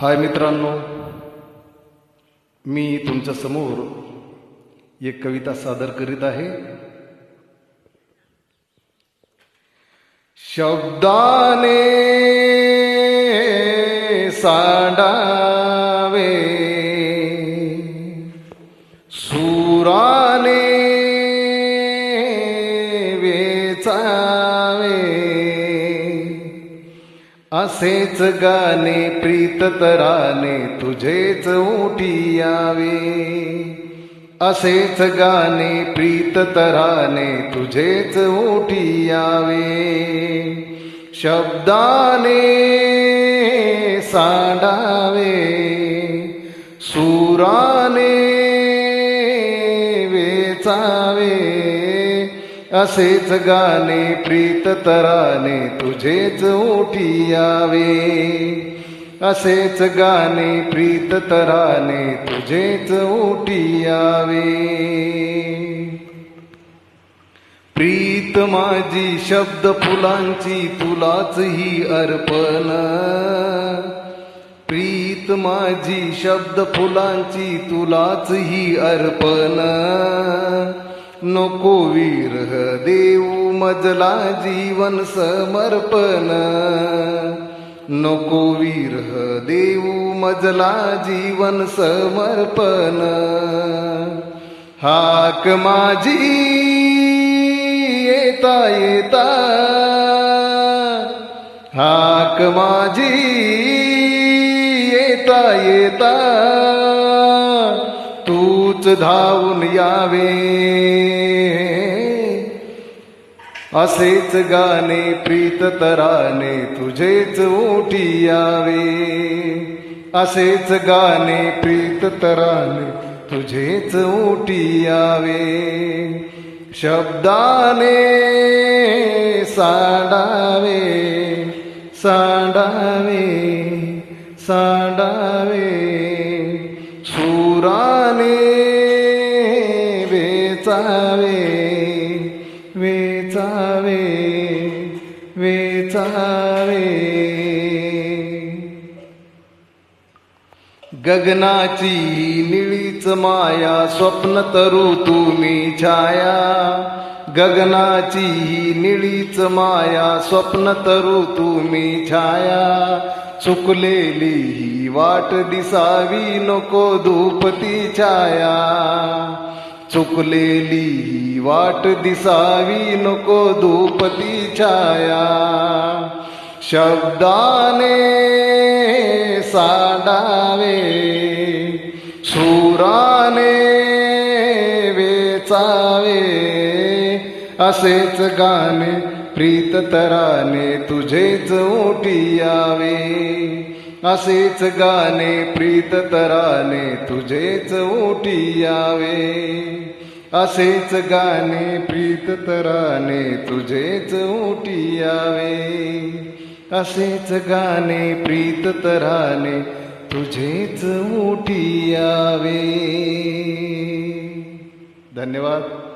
हाय मित्रांनो, मी तुमच्या समोर एक कविता सादर करीत आहे. शब्दाने सांडावे, सुराने वेचावे, असेच गाणे प्रीततराने तुझेच ओठी यावे. असेच गाणे प्रीततराने तुझेच ओठी यावे. शब्दाने सांडावे, सुराने वेचावे, असेच गाणे प्रीततराने तुझेच ओठी यावे. असेच गाणे प्रीततराने तुझेच ओठी यावे. प्रीत माझी शब्द फुलांची तुलाच ही अर्पण. प्रीत माझी शब्द फुलांची तुलाच ही अर्पण. नको विरह देऊ मजला जीवन समर्पण. नको विरह देऊ मजला जीवन समर्पण. हाक माझी येता येता, हाक माझी येता येता, तूच धावून यावे. असेच गाणे प्रीततराने तुझेच ओठी यावे. असेच गाणे प्रीततराने तुझेच ओठी यावे. शब्दाने सांडावे, सांडावे, सांडावे, सुराने वेचावे, वेचावे, वेचावे. गगनाची निळीच माया स्वप्न तरू तुम्ही छाया. गगनाची निळीच माया स्वप्न तरू तुम्ही छाया. चुकलेली ही वाट दिसावी नको धूपती छाया. चुकलेली ही वाट दिसावी नको धूपती छाया. शब्दाने सांडावे, सुराने वेचावे, असेच गाणे प्रीततराने तुझेच ओठी यावे. असेच गाणे प्रीततराने तुझेच ओठी यावे. असेच गाणे प्रीततराने तुझेच ओठी यावे. असेच गाणे प्रीततराने तुझेच ओठी यावे. धन्यवाद.